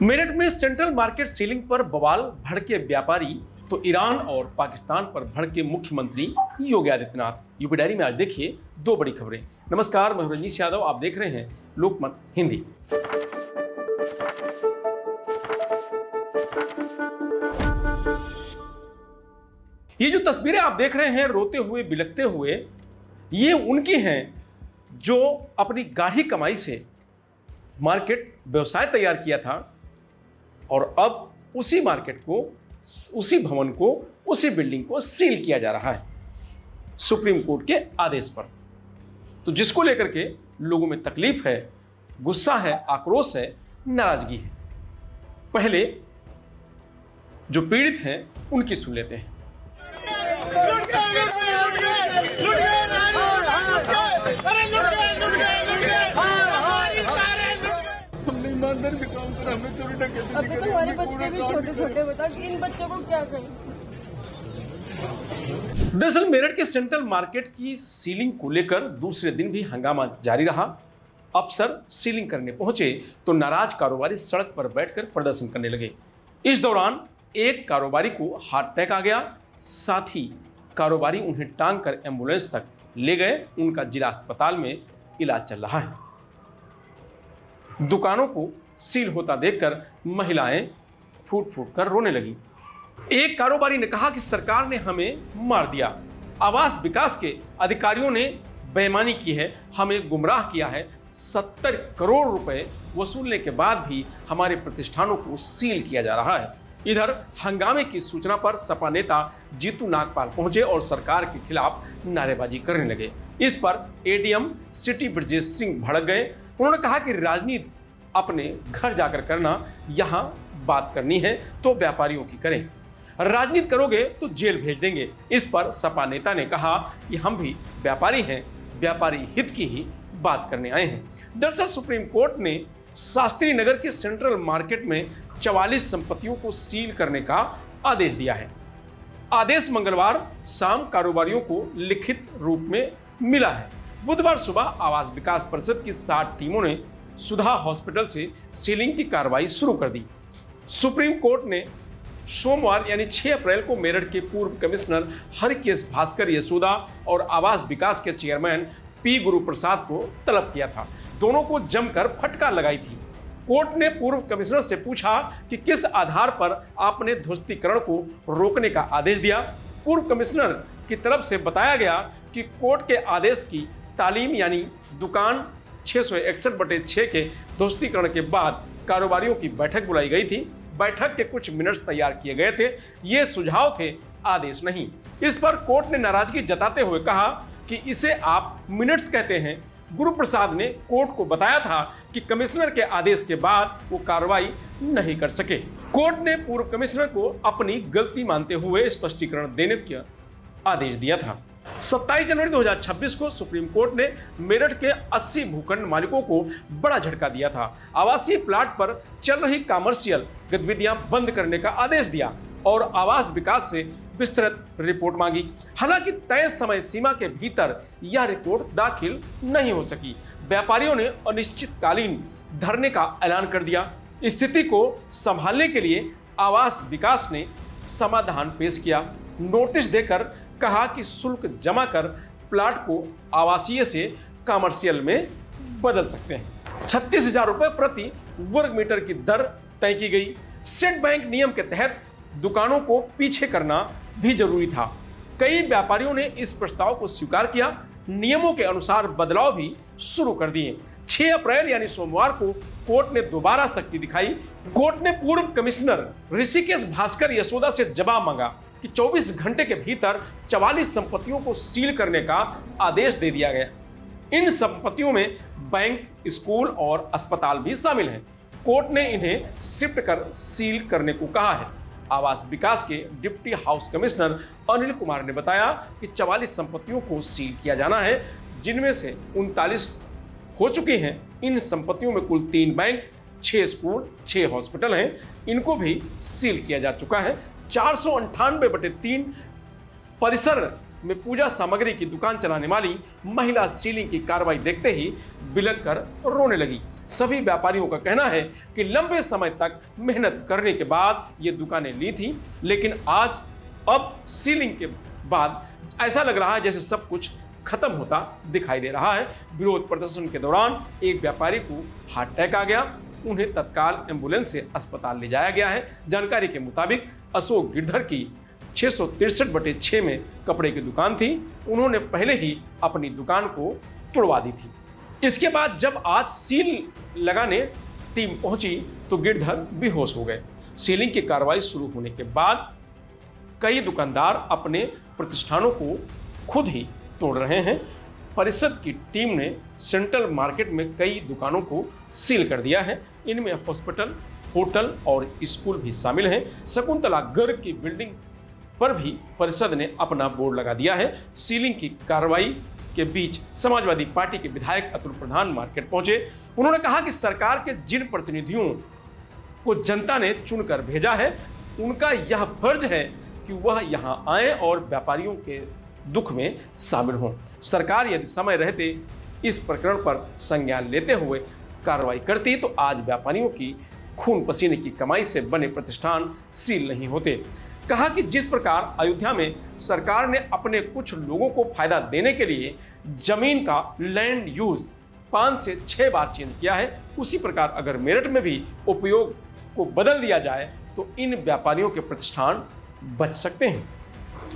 मेरठ में central market ceiling पर बवाल, भड़के व्यापारी तो ईरान और पाकिस्तान पर भड़के मुख्यमंत्री योगी आदित्यनाथ। यूपी डायरी में आज देखिए दो बड़ी खबरें। नमस्कार, मैं रजनीश यादव, आप देख रहे हैं लोकमत हिंदी। ये जो तस्वीरें आप देख रहे हैं रोते हुए बिलखते हुए, ये उनकी हैं जो अपनी गाढ़ी कमाई से मार्केट व्यवसाय तैयार किया था और अब उसी मार्केट को, उसी भवन को, उसी बिल्डिंग को सील किया जा रहा है सुप्रीम कोर्ट के आदेश पर। तो जिसको लेकर के लोगों में तकलीफ है, गुस्सा है, आक्रोश है, नाराजगी है। पहले जो पीड़ित हैं उनकी सुन लेते हैं। अभी तो हमारे बच्चे भी छोटे छोटे, बता इन बच्चों को क्या करें। दरअसल मेरठ के सेंट्रल मार्केट की सीलिंग को लेकर दूसरे दिन भी हंगामा जारी रहा। अफसर सीलिंग करने पहुंचे तो नाराज कारोबारी सड़क पर बैठकर प्रदर्शन करने लगे। इस दौरान एक कारोबारी को हार्ट अटैक आ गया। साथ ही कारोबारी उन्हें टांग कर एम्बुलेंस तक ले गए। उनका जिला अस्पताल में इलाज चल रहा है। दुकानों को सील होता देखकर महिलाएं फूट फूट कर रोने लगी। एक कारोबारी ने कहा कि सरकार ने हमें मार दिया, आवास विकास के अधिकारियों ने बेईमानी की है, हमें गुमराह किया है। 70 करोड़ रुपए वसूलने के बाद भी हमारे प्रतिष्ठानों को सील किया जा रहा है। इधर हंगामे की सूचना पर सपा नेता जीतू नागपाल पहुंचे और सरकार के खिलाफ नारेबाजी करने लगे। इस पर एडीएम सिटी ब्रजेश सिंह भड़क गए। उन्होंने कहा कि राजनीति अपने घर जाकर करना, यहां बात करनी है तो व्यापारियों की करें, राजनीति करोगे तो जेल भेज देंगे। इस पर सपा नेता ने कहा कि हम भी व्यापारी हैं, व्यापारी हित की ही बात करने आए हैं। दरअसल सुप्रीम कोर्ट ने शास्त्री नगर के सेंट्रल मार्केट में 44 संपत्तियों को सील करने का आदेश दिया है। आदेश मंगलवार शाम कारोबारियों को लिखित रूप में मिला है। बुधवार सुबह आवास विकास परिषद की 60 टीमों ने सुधा हॉस्पिटल से सीलिंग की कार्रवाई शुरू कर दी। सुप्रीम कोर्ट ने सोमवार यानी 6 अप्रैल को मेरठ के पूर्व कमिश्नर हरकेश भास्कर यशोदा और आवास विकास के चेयरमैन पी गुरु प्रसाद को तलब किया था। दोनों को जमकर फटकार लगाई थी। कोर्ट ने पूर्व कमिश्नर से पूछा कि किस आधार पर आपने ध्वस्तीकरण को रोकने का आदेश दिया। पूर्व कमिश्नर की तरफ से बताया गया कि कोर्ट के आदेश की तालीम यानी दुकान 661/6 के ध्वस्तीकरण के बाद कारोबारियों की बैठक बुलाई गई थी। बैठक के कुछ मिनट्स तैयार किए गए थे। ये सुझाव थे, आदेश नहीं। इस पर कोर्ट ने नाराजगी जताते हुए कहा कि इसे आप मिनट्स कहते हैं। गुरु प्रसाद ने कोर्ट को बताया था कि कमिश्नर के आदेश के बाद वो कार्रवाई नहीं कर सके। कोर्ट ने पूर्व कमिश्नर को अपनी गलती मानते हुए स्पष्टीकरण देने का आदेश दिया था। 27 जनवरी 2026 को सुप्रीम कोर्ट ने मेरठ के 80 भूखंड मालिकों को बड़ा झटका दिया था। आवासीय प्लाट पर चल रही कमर्शियल गतिविधियां बंद करने का आदेश दिया और आवास विकास से विस्तृत रिपोर्ट मांगी। हालांकि तय समय सीमा के भीतर यह रिपोर्ट दाखिल नहीं हो सकी। व्यापारियों ने अनिश्चितकालीन धरने का ऐलान कर दिया। स्थिति को संभालने के लिए आवास विकास ने समाधान पेश किया। नोटिस देकर कहा कि शुल्क जमा कर प्लाट को आवासीय से कमर्शियल में बदल सकते हैं। 36,000 रुपए प्रति वर्ग मीटर की दर तय की गई। स्टेट बैंक नियम के तहत दुकानों को पीछे करना भी जरूरी था। कई व्यापारियों ने इस प्रस्ताव को स्वीकार किया। नियमों के अनुसार बदलाव भी शुरू कर दिए। 6 अप्रैल यानी सोमवार को कोर्ट ने दोबारा सख्ती दिखाई। कोर्ट ने पूर्व कमिश्नर ऋषिकेश भास्कर यशोदा से जवाब मांगा कि 24 घंटे के भीतर 44 संपत्तियों को सील करने का आदेश दे दिया गया। इन संपत्तियों में बैंक, स्कूल और अस्पताल भी शामिल हैं। कोर्ट ने इन्हें शिफ्ट कर सील करने को कहा है। आवास विकास के deputy house commissioner Anil Kumar ने बताया कि 44 संपत्तियों को सील किया जाना है, जिनमें से 39 हो चुकी हैं। इन संपत्तियों में कुल 3 बैंक, 6 स्कूल, 6 हॉस्पिटल हैं। इनको भी सील किया जा चुका है। 498/3 परिसर में पूजा सामग्री की दुकान चलाने वाली महिला सीलिंग की कार्रवाई देखते ही बिलख कर रोने लगी। सभी व्यापारियों का कहना है कि लंबे समय तक मेहनत करने के बाद ये दुकानें ली थी, लेकिन आज अब सीलिंग के बाद ऐसा लग रहा है जैसे सब कुछ खत्म होता दिखाई दे रहा है। विरोध प्रदर्शन के दौरान एक व्यापारी को हार्ट अटैक आ गया। उन्हें तत्काल एम्बुलेंस से अस्पताल ले जाया गया है। जानकारी के मुताबिक अशोक गिरधर की 663/6 में कपड़े की दुकान थी। उन्होंने पहले ही अपनी दुकान को तोड़वा दी थी। इसके बाद जब आज सील लगाने टीम पहुंची तो गिरधर बेहोश हो गए। सीलिंग की कार्रवाई शुरू होने के बाद कई दुकानदार अपने प्रतिष्ठानों को खुद ही तोड़ रहे हैं। परिषद की टीम ने सेंट्रल मार्केट में कई दुकानों को सील कर दिया है। इनमें हॉस्पिटल, होटल और स्कूल भी शामिल हैं। शकुंतला गर्ग की बिल्डिंग पर भी परिषद ने अपना बोर्ड लगा दिया है। सीलिंग की कार्रवाई के बीच समाजवादी पार्टी के विधायक अतुल प्रधान मार्केट पहुंचे। उन्होंने कहा कि सरकार के जिन प्रतिनिधियों को जनता ने चुनकर भेजा है, उनका यह फर्ज है कि वह यहां आए और व्यापारियों के दुख में शामिल हों। सरकार यदि समय रहते इस प्रकरण पर संज्ञान लेते हुए कार्रवाई करती तो आज व्यापारियों की खून पसीने की कमाई से बने प्रतिष्ठान सील नहीं होते। कहा कि जिस प्रकार अयोध्या में सरकार ने अपने कुछ लोगों को फायदा देने के लिए जमीन का लैंड यूज 5 से 6 बार चेंज किया है, उसी प्रकार अगर मेरठ में भी उपयोग को बदल दिया जाए तो इन व्यापारियों के प्रतिष्ठान बच सकते हैं।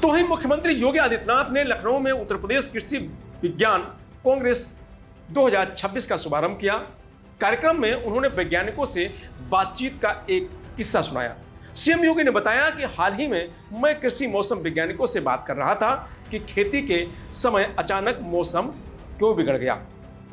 तो ही मुख्यमंत्री योगी आदित्यनाथ ने लखनऊ में उत्तर प्रदेश कृषि विज्ञान कांग्रेस 2026 का शुभारंभ किया। कार्यक्रम में उन्होंने वैज्ञानिकों से बातचीत का एक किस्सा सुनाया। सीएम योगी ने बताया कि हाल ही में मैं कृषि मौसम वैज्ञानिकों से बात कर रहा था कि खेती के समय अचानक मौसम क्यों बिगड़ गया।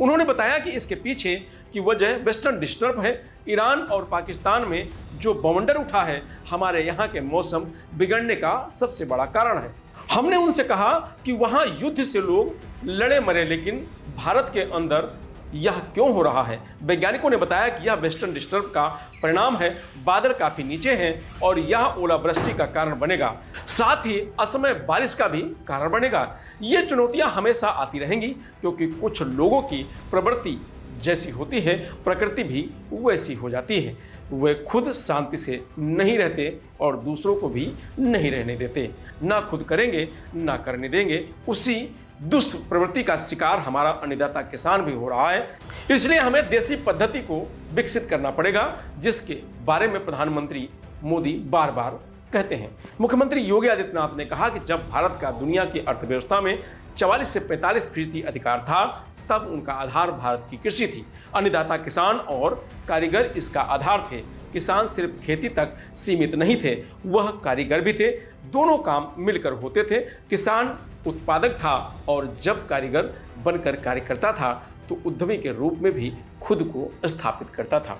उन्होंने बताया कि इसके पीछे की वजह वेस्टर्न डिस्टर्ब है। ईरान और पाकिस्तान में जो बवंडर उठा है, हमारे यहाँ के मौसम बिगड़ने का सबसे बड़ा कारण है। हमने उनसे कहा कि वहाँ युद्ध से लोग लड़े मरे, लेकिन भारत के अंदर यह क्यों हो रहा है। वैज्ञानिकों ने बताया कि यह वेस्टर्न डिस्टर्ब का परिणाम है। बादल काफी नीचे हैं और यह ओलावृष्टि का कारण बनेगा, साथ ही असमय बारिश का भी कारण बनेगा। ये चुनौतियां हमेशा आती रहेंगी, क्योंकि कुछ लोगों की प्रवृत्ति जैसी होती है, प्रकृति भी वैसी हो जाती है। वे खुद शांति से नहीं रहते और दूसरों को भी नहीं रहने देते। ना खुद करेंगे ना करने देंगे। उसी दुष्ट प्रवृत्ति का शिकार हमारा अन्नदाता किसान भी हो रहा है। इसलिए हमें देसी पद्धति को विकसित करना पड़ेगा, जिसके बारे में प्रधानमंत्री मोदी बार बार कहते हैं। मुख्यमंत्री योगी आदित्यनाथ ने कहा कि जब भारत का दुनिया की अर्थव्यवस्था में 44 से 45% अधिकार था, तब उनका आधार भारत की कृषि थी। अन्नदाता किसान और कारीगर इसका आधार थे। किसान सिर्फ खेती तक सीमित नहीं थे, वह कारीगर भी थे। दोनों काम मिलकर होते थे। किसान उत्पादक था और जब कारीगर बनकर कार्य करता था तो उद्यमी के रूप में भी खुद को स्थापित करता था।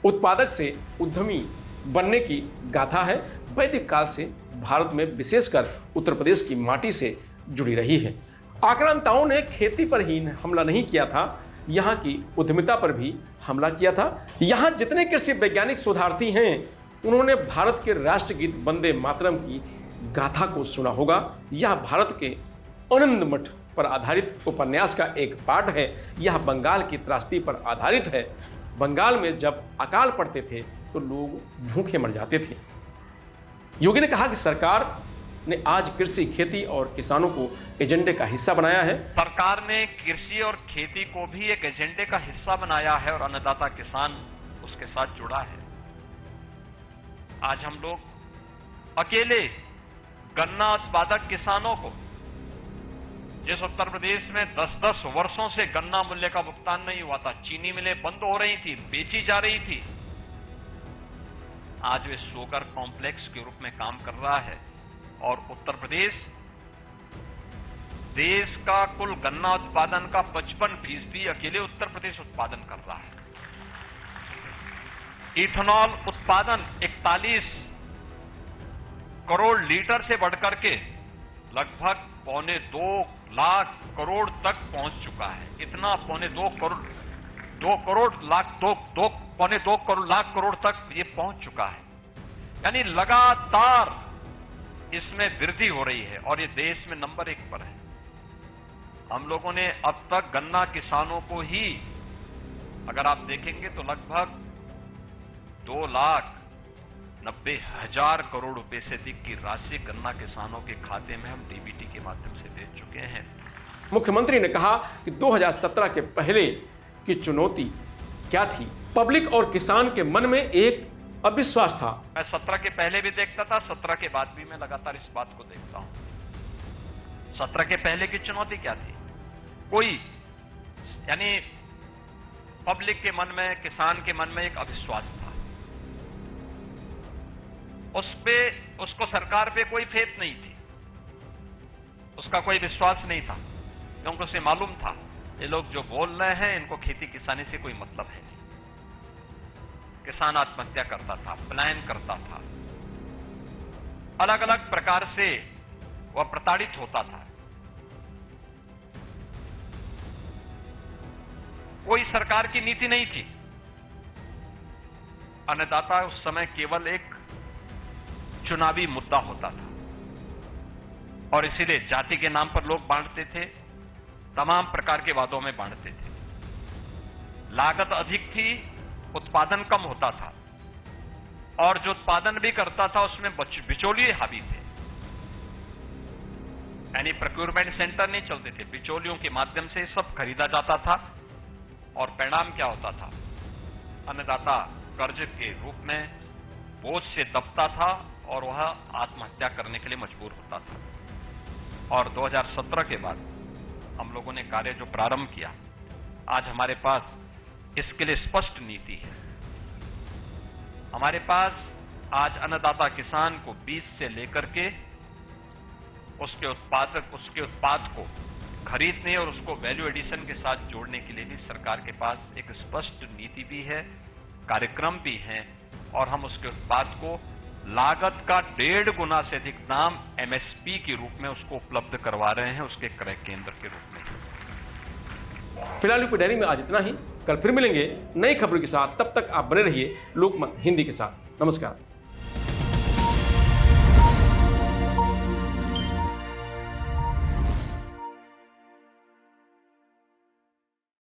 उत्पादक से उद्यमी बनने की गाथा है वैदिक काल से भारत में, विशेषकर उत्तर प्रदेश की माटी से जुड़ी रही है। आक्रांताओं ने खेती पर ही हमला नहीं किया था, यहाँ की उद्यमिता पर भी हमला किया था। यहाँ जितने कृषि वैज्ञानिक शोधार्थी हैं, उन्होंने भारत के राष्ट्रगीत वंदे मातरम की गाथा को सुना होगा। यह भारत के आनंद मठ पर आधारित उपन्यास का एक पाठ है। यह बंगाल की त्रासदी पर आधारित है। बंगाल में जब अकाल पड़ते थे तो लोग भूखे मर जाते थे। योगी ने कहा कि सरकार ने आज कृषि, खेती और किसानों को एजेंडे का हिस्सा बनाया है। सरकार ने कृषि और खेती को भी एक एजेंडे का हिस्सा बनाया है और अन्नदाता किसान उसके साथ जुड़ा है। आज हम लोग अकेले गन्ना उत्पादक किसानों को, जिस उत्तर प्रदेश में 10-10 वर्षों से गन्ना मूल्य का भुगतान नहीं हुआ था, चीनी मिलें बंद हो रही थी, बेची जा रही थी, आज वे शुगर कॉम्प्लेक्स के रूप में काम कर रहा है। और उत्तर प्रदेश देश का कुल गन्ना उत्पादन का 55% अकेले उत्तर प्रदेश उत्पादन कर रहा है। इथेनॉल उत्पादन 41 करोड़ लीटर से बढ़कर के लगभग 2.25 लाख करोड़ तक पहुंच चुका है। इतना 2.25 लाख करोड़ तक ये पहुंच चुका है। यानी लगातार इसमें वृद्धि हो रही है और ये देश में नंबर 1 पर है। हम लोगों ने अब तक गन्ना किसानों को ही, अगर आप देखेंगे तो लगभग 2,90,000 करोड़ रुपए से अधिक की राशि गन्ना किसानों के खाते में हम डीबीटी के माध्यम से भेज चुके हैं। मुख्यमंत्री ने कहा कि 2017 के पहले की चुनौती क्या थी। पब्लिक और किसान के मन में एक अविश्वास था। मैं 17 के पहले भी देखता था, 17 के बाद भी मैं लगातार इस बात को देखता हूं। 17 के पहले की चुनौती क्या थी? कोई यानी पब्लिक के मन में, किसान के मन में एक अविश्वास था। उसको सरकार पे कोई फेथ नहीं थी, उसका कोई विश्वास नहीं था, क्योंकि उसे मालूम था ये लोग जो बोल रहे हैं इनको खेती किसानी से कोई मतलब है नहीं। किसान आत्महत्या करता था, पलायन करता था, अलग अलग प्रकार से वह प्रताड़ित होता था। कोई सरकार की नीति नहीं थी। अन्नदाता उस समय केवल एक चुनावी मुद्दा होता था और इसीलिए जाति के नाम पर लोग बांटते थे, तमाम प्रकार के वादों में बांटते थे। लागत अधिक थी, उत्पादन कम होता था और जो उत्पादन भी करता था उसमें बिचौलिए हावी थे। यानी प्रोक्योरमेंट सेंटर नहीं चलते थे, बिचौलियों के माध्यम से सब खरीदा जाता था और परिणाम क्या होता था? अन्नदाता कर्ज के रूप में बोझ से दबता था और वह आत्महत्या करने के लिए मजबूर होता था। और 2017 के बाद हम लोगों ने कार्य जो प्रारंभ किया, आज हमारे पास इसके लिए स्पष्ट नीति है। हमारे पास आज अन्नदाता किसान को बीज से लेकर के उसके उत्पाद को खरीदने और उसको वैल्यू एडिशन के साथ जोड़ने के लिए भी सरकार के पास एक स्पष्ट नीति भी है, कार्यक्रम भी है और हम उसके उत्पाद को लागत का 1.5 गुना से अधिक दाम एमएसपी के रूप में उसको उपलब्ध करवा रहे हैं, उसके क्रय केंद्र के रूप में। फिलहाल यूपी डायरी में आज इतना ही। कल फिर मिलेंगे नई खबरों के साथ। तब तक आप बने रहिए लोकमत हिंदी के साथ। नमस्कार।